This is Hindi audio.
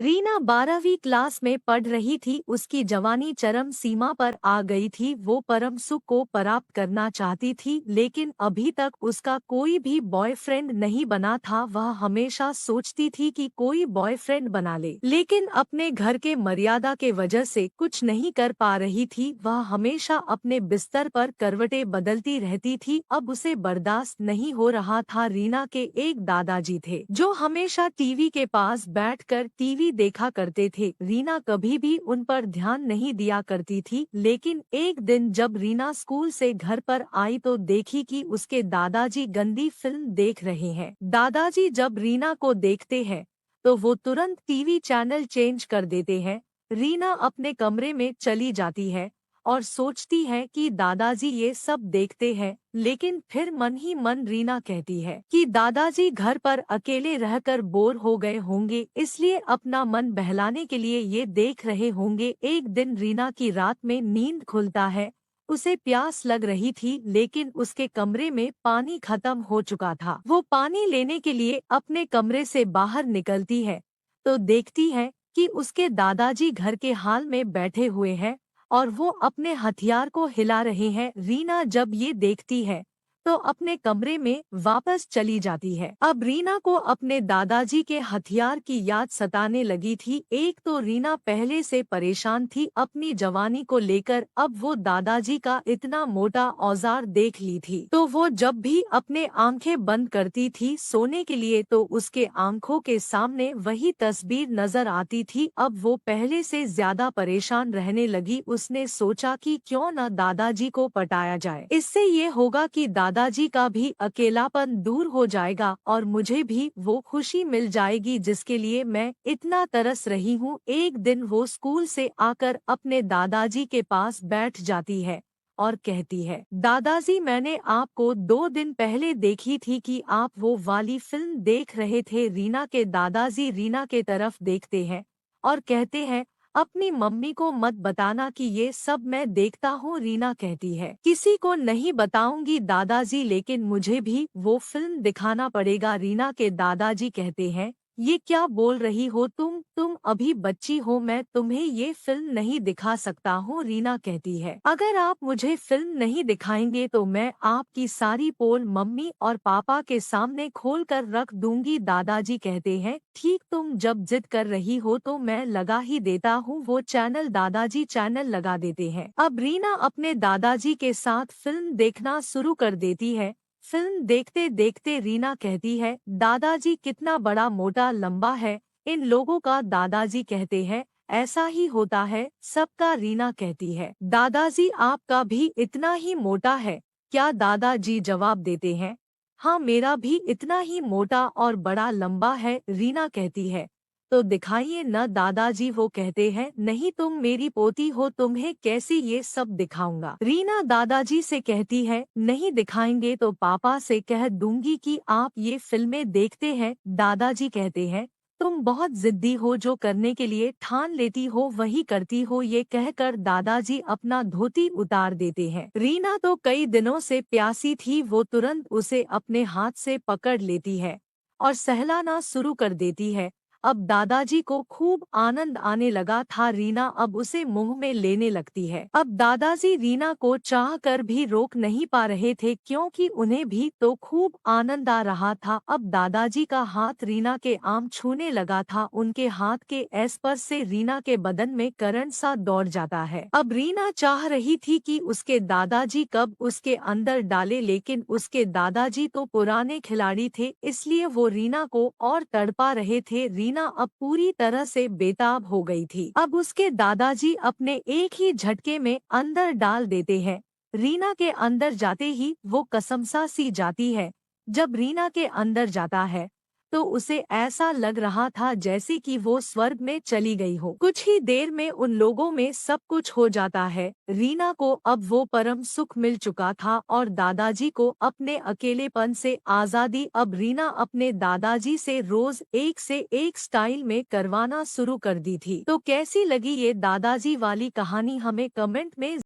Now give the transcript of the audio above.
रीना 12वीं क्लास में पढ़ रही थी। उसकी जवानी चरम सीमा पर आ गई थी। वो परम सुख को प्राप्त करना चाहती थी, लेकिन अभी तक उसका कोई भी बॉयफ्रेंड नहीं बना था। वह हमेशा सोचती थी कि कोई बॉयफ्रेंड बना ले, लेकिन अपने घर के मर्यादा के वजह से कुछ नहीं कर पा रही थी। वह हमेशा अपने बिस्तर पर करवटें बदलती रहती थी। अब उसे बर्दाश्त नहीं हो रहा था। रीना के एक दादाजी थे जो हमेशा टीवी के पास बैठकर टीवी देखा करते थे। रीना कभी भी उन पर ध्यान नहीं दिया करती थी, लेकिन एक दिन जब रीना स्कूल से घर पर आई तो देखी कि उसके दादाजी गंदी फिल्म देख रहे हैं। दादाजी जब रीना को देखते हैं तो वो तुरंत टीवी चैनल चेंज कर देते हैं। रीना अपने कमरे में चली जाती है और सोचती है कि दादाजी ये सब देखते हैं, लेकिन फिर मन ही मन रीना कहती है कि दादाजी घर पर अकेले रहकर बोर हो गए होंगे, इसलिए अपना मन बहलाने के लिए ये देख रहे होंगे। एक दिन रीना की रात में नींद खुलता है। उसे प्यास लग रही थी, लेकिन उसके कमरे में पानी खत्म हो चुका था। वो पानी लेने के लिए अपने कमरे से बाहर निकलती है तो देखती है कि उसके दादाजी घर के हाल में बैठे हुए हैं और वो अपने हथियार को हिला रहे हैं। रीना जब ये देखती है तो अपने कमरे में वापस चली जाती है। अब रीना को अपने दादाजी के हथियार की याद सताने लगी थी। एक तो रीना पहले से परेशान थी अपनी जवानी को लेकर, अब वो दादाजी का इतना मोटा औजार देख ली थी तो वो जब भी अपने आंखें बंद करती थी सोने के लिए तो उसके आंखों के सामने वही तस्वीर नजर आती थी। अब वो पहले से ज्यादा परेशान रहने लगी। उसने सोचा कि क्यों न दादाजी को पटाया जाए, इससे ये होगा कि दादाजी का भी अकेलापन दूर हो जाएगा और मुझे भी वो खुशी मिल जाएगी जिसके लिए मैं इतना तरस रही हूँ। एक दिन वो स्कूल से आकर अपने दादाजी के पास बैठ जाती है और कहती है, दादाजी मैंने आपको 2 दिन पहले देखी थी कि आप वो वाली फिल्म देख रहे थे। रीना के दादाजी रीना के तरफ देखते हैं और कहते हैं, अपनी मम्मी को मत बताना कि ये सब मैं देखता हूँ। रीना कहती है, किसी को नहीं बताऊंगी दादाजी, लेकिन मुझे भी वो फिल्म दिखाना पड़ेगा। रीना के दादाजी कहते हैं, ये क्या बोल रही हो तुम अभी बच्ची हो, मैं तुम्हें ये फिल्म नहीं दिखा सकता हूँ। रीना कहती है, अगर आप मुझे फिल्म नहीं दिखाएंगे तो मैं आपकी सारी पोल मम्मी और पापा के सामने खोल कर रख दूंगी। दादाजी कहते हैं, ठीक, तुम जब जिद कर रही हो तो मैं लगा ही देता हूँ वो चैनल। दादाजी चैनल लगा देते हैं। अब रीना अपने दादाजी के साथ फिल्म देखना शुरू कर देती है। फिल्म देखते देखते रीना कहती है, दादाजी कितना बड़ा मोटा लंबा है। इन लोगों का दादाजी कहते हैं, ऐसा ही होता है सबका। रीना कहती है, दादाजी आपका भी इतना ही मोटा है क्या? दादाजी जवाब देते हैं, हाँ मेरा भी इतना ही मोटा और बड़ा लंबा है। रीना कहती है, तो दिखाइए न दादाजी। वो कहते हैं, नहीं तुम मेरी पोती हो, तुम्हें कैसे ये सब दिखाऊंगा। रीना दादाजी से कहती है, नहीं दिखाएंगे तो पापा से कह दूंगी कि आप ये फिल्में देखते हैं। दादाजी कहते हैं, तुम बहुत जिद्दी हो, जो करने के लिए ठान लेती हो वही करती हो। ये कहकर दादाजी अपना धोती उतार देते हैं। रीना तो कई दिनों से प्यासी थी। वो तुरंत उसे अपने हाथ से पकड़ लेती है और सहलाना शुरू कर देती है। अब दादाजी को खूब आनंद आने लगा था। रीना अब उसे मुंह में लेने लगती है। अब दादाजी रीना को चाहकर भी रोक नहीं पा रहे थे, क्योंकि उन्हें भी तो खूब आनंद आ रहा था। अब दादाजी का हाथ रीना के आम छूने लगा था। उनके हाथ के स्पर्श से रीना के बदन में करंट सा दौड़ जाता है। अब रीना चाह रही थी कि उसके दादाजी कब उसके अंदर डाले, लेकिन उसके दादाजी तो पुराने खिलाड़ी थे, इसलिए वो रीना को और तड़पा रहे थे। रीना अब पूरी तरह से बेताब हो गई थी। अब उसके दादाजी अपने एक ही झटके में अंदर डाल देते हैं। रीना के अंदर जाते ही वो कसमसा सी जाती है। जब रीना के अंदर जाता है तो उसे ऐसा लग रहा था जैसे कि वो स्वर्ग में चली गई हो। कुछ ही देर में उन लोगों में सब कुछ हो जाता है। रीना को अब वो परम सुख मिल चुका था और दादाजी को अपने अकेलेपन से आजादी। अब रीना अपने दादाजी से रोज एक से एक स्टाइल में करवाना शुरू कर दी थी। तो कैसी लगी ये दादाजी वाली कहानी, हमें कमेंट में